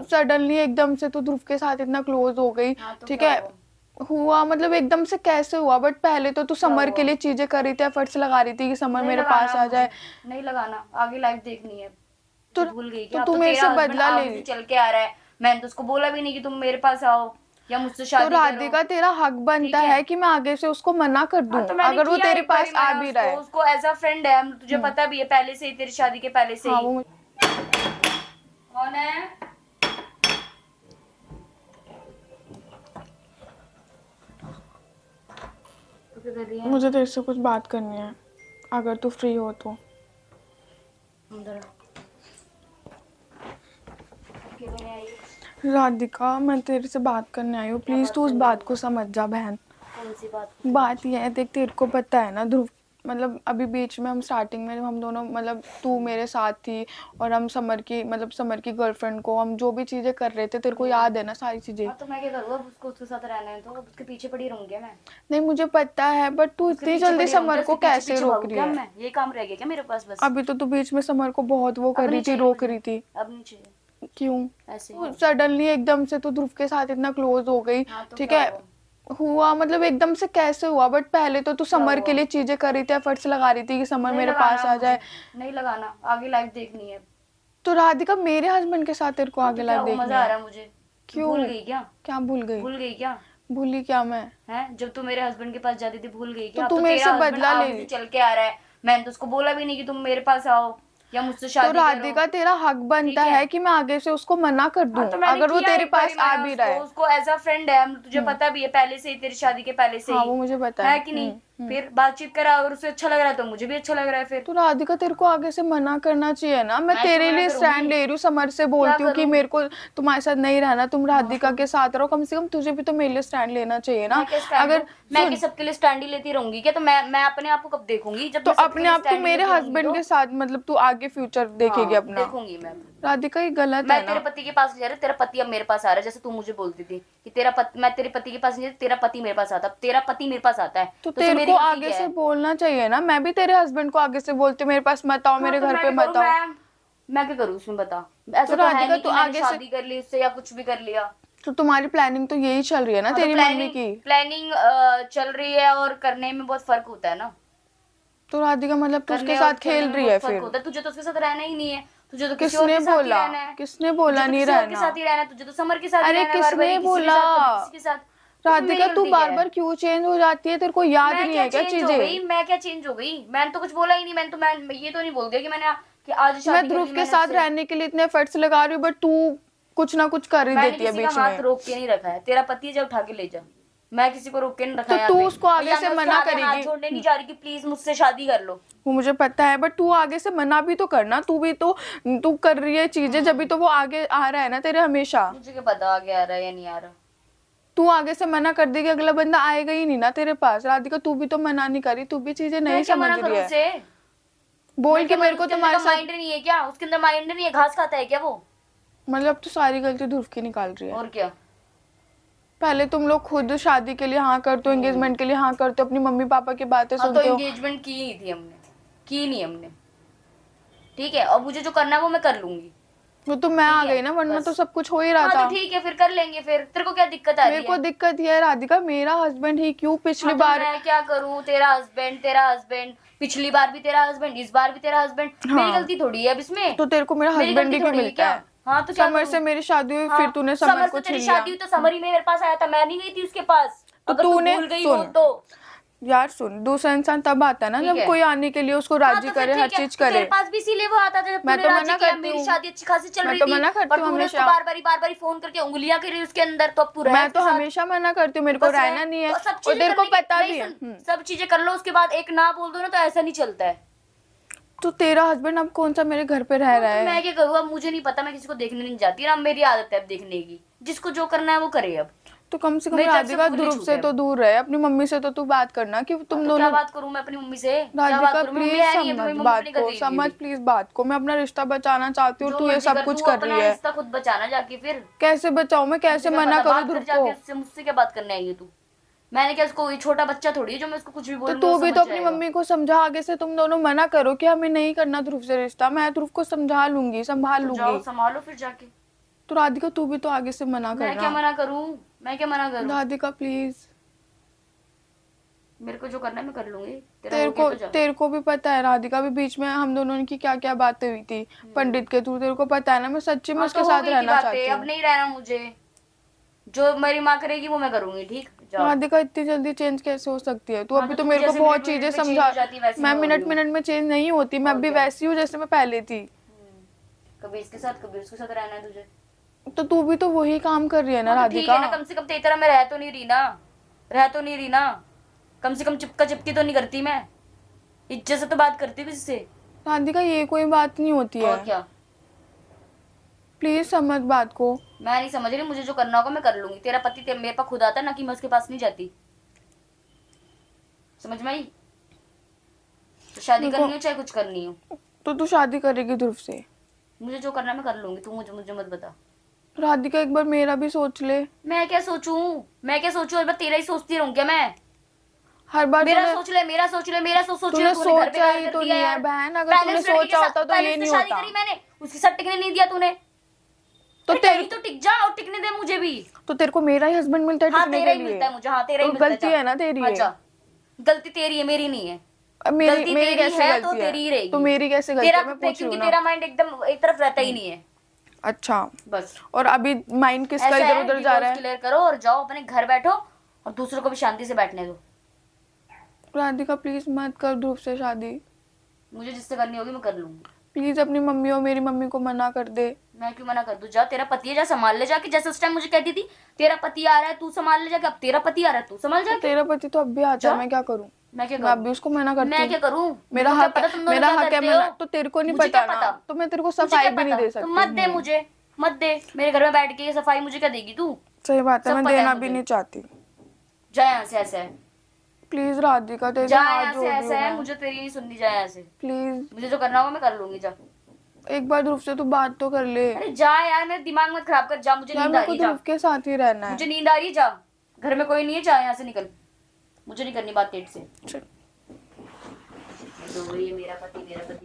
Suddenly एकदम से तो ध्रुव के साथ इतना क्लोज हो गई। हाँ, तो ठीक क्या है, हुआ? हुआ मतलब एकदम से कैसे हुआ? बट पहले तो तू समर के हुआ? लिए चीजें कर रही थी, एफर्ट्स लगा रही थी कि समर नहीं मेरे लगाना पास आ मुझे, जाए। नहीं लगाना, आगे लाइफ देखनी है। तो मुझे भूल गई तो क्या? अब तू तो मेरे तेरा से हस्बैंड बदला ले आगे से रही। चल के आ रहा है, मैंने तो उसको बोला भी नहीं कि तुम मेरे पास आओ या मुझसे तो शादी करो। राधिका तेरा हक बनता ठीक है, है कि मैं आगे से उसको मना कर दूं, हाँ तो मैंने अगर वो किया तेरे एक बारी पास आ मना भी रहा उसको, है। उसको एज अ फ्रेंड है, तुझे पता भी है पहले से ही, तेरी शादी के पहले से हाँ ही। वो कौन है? तो क्या कर रही है? मुझे तेरे से कुछ बात करनी है, अगर तू फ्री हो तो। अंदर आ। क्यों नहीं आई? राधिका मैं तेरे से बात करने आई हूँ, प्लीज तू उस बात को समझ जा बहन। कौन सी बात? बात यह है, देख तेरे को पता है ना ध्रुव, मतलब अभी बीच में हम स्टार्टिंग में हम दोनों, मतलब तू मेरे साथ थी और हम समर की गर्लफ्रेंड को हम जो भी चीजें कर रहे थे, तेरे को याद है ना सारी चीजें। हाँ तो मैं क्या करूँ, अब उसको उसके साथ रहना है तो अब उसके पीछे पड़ी रहूंगी मैं। नहीं मुझे पता है, बट तू उसके इतनी पीछे जल्दी पड़ी रहूंगी, समर को उसके पीछे कैसे पीछे रोक भागू रही क्या है? मैं? ये काम रह गया क्या मेरे पास बस? अभी तो तू बीच में समर को बहुत वो कर अब रही नहीं थी, चाहिए रोक मुझे, रही थी। अब नहीं चाहिए, क्यों? ऐसे ही। सडनली एकदम से तो ध्रुव के साथ इतना क्लोज हो गई। हाँ तो ठीक क्या है, हुआ? हुआ मतलब एकदम से कैसे हुआ? बट पहले तो तू समर के हुआ? लिए चीजें कर रही थी, एफर्ट्स लगा रही थी कि समर नहीं मेरे लगाना पास आ मुझे, जाए। नहीं लगाना, आगे लाइफ देखनी है। तो राधिका मेरे हस्बैंड के साथ तेरे को हाँ आगे तो क्या लाइफ हुआ, देखनी मजा आ है। रहा है मुझे। क्यों? भूल गई क्या? क्या भूल गई? भूल गई क्या? भूली क्या मैं? है जब तू मेरे हस्बैंड के पास जाती थी, भूल गई तो क्या? अब तू तो मेरे तेरा से हस्बैंड बदला ले आगे से रही। चल के आ रहा है, मैंने तो उसको बोला भी नहीं कि तुम मेरे पास आओ या मुझसे तो शादी करो। राधिका तेरा हक बनता ठीक है, है कि मैं आगे से उसको मना कर दूं, हाँ तो मैंने अगर वो किया तेरे एक बारी पास आ मना भी रहा उसको, है। उसको एज अ फ्रेंड है, तुझे पता भी है पहले से ही, तेरी शादी के पहले से हाँ ही। वो मुझे पता है कि नहीं? फिर बातचीत करा, अगर उसे अच्छा लग रहा है तो मुझे भी अच्छा लग रहा है फिर। तो राधिका तेरे को आगे से मना करना चाहिए ना, मैं मैं क्यों तेरे मना लिए करूंगी? स्टैंड ले रही हूँ, समर से क्या बोलती हूँ कि करूं? मेरे को तुम्हारे साथ नहीं रहना, तुम राधिका के साथ रहो, कम से कम तुझे भी तो मेरे लिए स्टैंड लेना चाहिए ना। मैं क्या स्टैंड लूं? अगर मैं क्या सुन, सबके लिए स्टैंड ही लेती रहूंगी क्या? तो मैं अपने आप को कब देखूंगी जब तो मैं सबके अपने लिए आप तू स्टैंड ही मेरे लेती रहूंगी हस्बैंड तो? के साथ, मतलब तू आगे फ्यूचर देखेगी हाँ अपना। देखूंगी मैं। राधिका ये गलत मैं है तेरे ना। पति के पास नहीं जा रही, तेरा पति अब मेरे पास आ रहा है, जैसे तू मुझे बोलती थी कि तेरा पति, मैं तेरे पति के पास नहीं जाती, तेरा पति मेरे पास आता है। अब तेरा पति मेरे पास आता है तो तो उससे तेरे मेरी को गलती आगे क्या से है? बोलना चाहिए ना, मैं भी तेरे हस्बैंड को आगे से बोलती हूँ मेरे पास मत आओ, हाँ मेरे तो घर मैं पे क्या करूं? मत आओ। मैं क्या करूं उसमें बता? तो ऐसा तो है राधिका नहीं तू कि मैंने आगे से, शादी कर ली उससे या कुछ भी कर लिया। तो तुम्हारी प्लानिंग तो यही चल रही है ना हाँ तो तेरी मम्मी प्लानिंग की। प्लानिंग चल रही है और करने में बहुत फर्क होता है ना। तो राधिका मतलब तू उसके करने और साथ चलने खेल में रही बहुत है फर्क फिर? होता है। तुझे तो उसके साथ रहना ही नहीं है, तुझे तो किसी और किसने के साथ ही बोला? रहना है। किसने तुझे बोला तो नहीं किसी और के रहना? साथ ही रहना है, तुझे तो समर के साथ ही अरे रहना है, बार बार किसने किसी के बोला? साथ कभी किसी के साथ। तो उसमें मेरी राधिका तू गलती क्या बार है? बार क्यों चेंज हो जाती है, तेरे को याद मैं नहीं क्या है क्या चेंज हो गई? चीजें? मैं क्या चेंज हो गई? मैंने तो कुछ बोला ही नहीं, मैं ये तो नहीं बोल दिया कि मैंने कि आज मैं शादी कर ध्रुव ली के मैंने साथ उससे। रहने के लिए इतने एफर्ट्स लगा रही हूँ, बट तू कुछ ना कुछ कर ही मैंने देती है किसी का बीच हाथ में। रोक के नहीं रखा है, तेरा पति जा उठा के ले जा। मैं किसी को रोक के नहीं रखा तो है यहाँ तू पे, उसको और आगे या से मैं उसके मना आगे हाथ करेगी? जोड़ने नहीं जा रही कि प्लीज मुझसे शादी कर लो। वो मुझे पता है, बट तू आगे से मना भी तो करना, तू भी तो, तू कर रही है चीजें जब भी तो वो आगे आ रहा है ना तेरे हमेशा। मुझे क्या पता आगे आ रहा है या नहीं आ रहा। तू आगे से मना कर देगी, अगला बंदा आएगा ही नहीं ना तेरे पास। राधिका तू भी तो मना नहीं करी, तू भी चीजें नहीं मैं क्या समझ मना रही करूं है। उसे? बोल मैं के क्या मेरे करूं? को उसके अंदर तुम्हारे का साथ, माइंड नहीं है क्या? उसके अंदर माइंड नहीं है, घास खाता है क्या वो? मतलब तू सारी गलती ध्रुव की निकाल रही है। और क्या? पहले तुम लोग खुद शादी के लिए हाँ करते हो, एंगेजमेंट के लिए हाँ करते हो, अपनी मम्मी पापा की बातें हाँ तो सुनते हो। एंगेजमेंट की ही थी हमने, की नहीं हमने। ठीक है, और मुझे जो करना है वो मैं कर लूंगी। वो तो मैं आ ठीक है, गई ना, वरना बस। तो सब कुछ हो ही रहा हाँ था। तो ठीक है, फिर कर लेंगे। फिर तेरे को क्या दिक्कत आ मेरे रही को है? दिक्कत ये है राधिका, मेरा हस्बैंड ही क्यों पिछली हाँ तो बार। मैं क्या करूँ? तेरा हस्बैंड, पिछली बार भी तेरा हस्बैंड, इस बार भी तेरा हस्बैंड। मेरी हाँ गलती थोड़ी है अब इसमें। तो तेरे को मेरा मेरी हस्बैंड गलती ही क्यों थोड़ी है मिलता क्या? है? हाँ तो क्या समर करूँ? से मेरी शादी हुई, फिर हाँ, तूने समर समर को से तेरी छीन लिया। शादी हुई तो समर ही मेरे पास आया था, मैं नहीं गई थी उसके पास। तो अगर तू तूने भूल गई हो सुन तो। यार, सुन, दूसरा इंसान तब आता है ना ठीक जब है। कोई आने के लिए उसको हाँ राजी तो फिर करे, हर ठीक है, चीज तो तेरे करे। पास भी इसीलिए वो आता था जब मैं तूने तो राजी मना किया। करती मेरी हूँ, शादी अच्छी खासी चल मैं रही तो थी, मना करती पर हूँ तूने उसको हमेशा। बार बारी फोन करके उंगलियां करी उसके अंदर, तो अब तू रह मैं तो उसके साथ। हमेशा मना करती हूँ, मेरे तो को बस रह, रहना नहीं है। तो सब और चीजें तेरे को करने के पता नहीं भी है। सुन, सब चीजें कर लो, उसके बाद एक ना बोल दो ना, तो ऐसा नहीं चलता है। तो तेरा हस्बैंड अब कौन सा मेरे घर पे रह हाँ, रहा तो है? मैं क्या करूँ? अब मुझे नहीं पता, मैं किसी को देखने नहीं जाती ना, अब मेरी आदत है अब देखने की। जिसको जो करना है वो करे अब। तो कम से कम मेरी तरफ से राधिका खुली ध्रुव छूट से है तो अब। दूर रहे, अपनी मम्मी से तो तू बात करना कि हाँ, तुम तो क्या दोनों। बात करूँ मैं अपनी मम्मी से? क्या बात राधिका करूँ? मेरी मम्मी प्लीज है नहीं अभी, समझ मेरी मम्मी बात अपने घर को, गई हुई है समझ अभी। प्लीज बात को। मैं अपना रिश्ता बचाना चाहती हूँ, जो तू ये मर्जी सब कर, कुछ तू कर अपना रही है। रिश्ता खुद बचाना जाके फिर। कैसे बचाऊं मैं, कैसे मुझे क्या मना पता, करूँ बात ध्रुव कर को? जाके उससे, मुझसे क्या बात करने आई है तू? मैंने क्या उसको, ये छोटा बच्चा थोड़ी है जो मैं उसको कुछ भी तो बोलूंगी वो तू भी तो समझ अपनी जाएगा। मम्मी को समझा, आगे से तुम दोनों मना करो कि हमें नहीं करना ध्रुव से रिश्ता। मैं ध्रुव को समझा लूंगी, संभाल तो जाओ लूंगी। संभालो फिर जाके। तो राधिका तू भी तो आगे से मना मैं क्या करना। मना करूं? मैं क्या मना करूं? राधिका प्लीज, मेरे को जो करना है मैं कर लूंगी। तेरा हो गया तो जा। तेरे को भी पता है राधिका, अभी बीच में हम दोनों की क्या क्या बातें हुई थी पंडित के थ्रू, तेरे को पता है ना, मैं सच्ची में हाँ, उसके तो हो साथ गई थी रहना बातें, चाहती अब हूँ। नहीं रहना मुझे। जो मेरी माँ करेगी वो मैं करूंगी, ठीक? जाओ। राधिका इतनी जल्दी चेंज कैसे हो सकती है तू? हाँ, अभी तो तो तू मेरे को जैसे बहुत मिनट चीजें मिनट में चेंज समझा। हो जाती है वैसे मैं मैं हो रही मिनट हूँ। मिनट में चेंज नहीं होती, मैं और अभी क्या? वैसी हूँ जैसे मैं पहले थी। कभी इसके साथ कभी उसके साथ रहना है तुझे। तो तू भी तो वही काम कर रही है ना हाँ, तो ठीक राधिका। है ना, कम से कम तेरी तरह मैं रह तो नहीं रही ना। रह तो नहीं रही ना। कम से कम चिपका चिपकी तो नहीं करती मैं। इज्जत से तो बात करती हूँ किसी से। राधिका ये कोई बात नहीं होती है, और क्या? प्लीज समझ बात को। मैं नहीं समझ रही, मुझे जो करना होगा मैं कर लूंगी। तेरा पति मेरे पास खुद आता है ना, कि मैं उसके पास नहीं जाती। समझ में आई? तो शादी मेरे को- करनी हो चाहे कुछ करनी हो, तो तू शादी करेगी ध्रुव से? मुझे जो करना है मैं कर लूंगी। तू मुझे मुझे मत बता। राधिका एक बार मेरा भी सोच ले। मैं क्या सोचूं? मैं क्या सोचूं? मैं तेरा ही सोचती रहूं क्या मैं? हर बार मेरा तूने सोच ले, मेरा सोच ले, मेरा सोच तूने ले। तूने घर सोचा बेकार ही कर तो दिया नहीं है यार। बहन, अगर पहले तूने उस लड़के के सोचा साथ होता तो पहले ये उससे नहीं शादी होता। करी मैंने, उसके साथ टिकने नहीं दिया तूने। तो तो तेरे नहीं तो टिक जा और टिकने दे मुझे भी। तो तेरे को मेरा ही हस्बैंड मिलता है हाँ, टिकने तेरा के ही लिए? मिलता है मुझे। हाँ, तेरा ही तो मिलता है। गलती जा। है ना तेरी हाँ, ये? जा। गलती तेरी है, मेरी नहीं है। अब मेरी गलती मेरी तेरी कैसे है तो गलती तेरी ही है? रहेगी। तो मेरी कैसे गलती तेरा है, मैं पूछ रही क्योंकि हूँ ना। तेरा माइंड एकदम एक तरफ रहता ही नहीं है। अच्छा, बस और अभी माइंड किसका ऐसा इधर है, उधर जा रहा डिवोर्स है? क्लियर करो और जाओ अपने घर बैठो और दूसरों को भी शांति से बैठने दो। राधिका प्लीज मत कर ध्रुव से शादी, मुझे जिससे करनी होगी मैं कर लूंगी। प्लीज अपनी मम्मी और मेरी मम्मी को मना कर दे। मैं क्यों मना कर दूं? जा, तेरा पति है, जा संभाल ले जाके। जैसे उस टाइम मुझे कहती थी तेरा पति आ रहा है तू संभाल ले जाके, अब तेरा पति आ रहा है तू संभाल तो जाके। तेरा पति तो अब भी आता जा। है, मैं क्या करूं? मैं क्या मैं अब भी करूं? उसको मना करती मैं हूँ। क्या करूं? मेरा मुझे क्या हक पता तुम दोनों मेरा क्या हक है करते मना, हो? तो तेरे को नहीं मुझे पता क्या ना, पता? तो मैं तेरे को मुझे सफाई क्या भी नहीं पता? दे तो सकती मत दे हूँ। मुझे। मत दे मेरे घर में बैठ के ये सफाई मुझे क्या देगी तू? सही बात है, सब मैं पता है देना भी मुझे। नहीं चाहती। जा यहाँ से, ऐसा है। प्लीज राधिका तेरे जा हाथ यहाँ से, जोड़ रही ऐसा हूँ है। मैं, मुझे तेरी नहीं सुननी। जा यहाँ से। प्लीज मुझे जो करना होगा मैं कर लूंगी। जा। एक बार ध्रुव से तू बात तो कर ले। अरे जा यार, मेरा दिमाग मत खराब कर। जा, मुझे यार नींद आ मेरे को रही है। जा, ध्रुव के साथ ही रहना है। मुझे नींद आ रही है। जा, घर में कोई नहीं है। जा यहाँ से, निकल। मुझे नहीं करनी बात तेरे से। चल। तो ये मेरा पति, मेरा पति।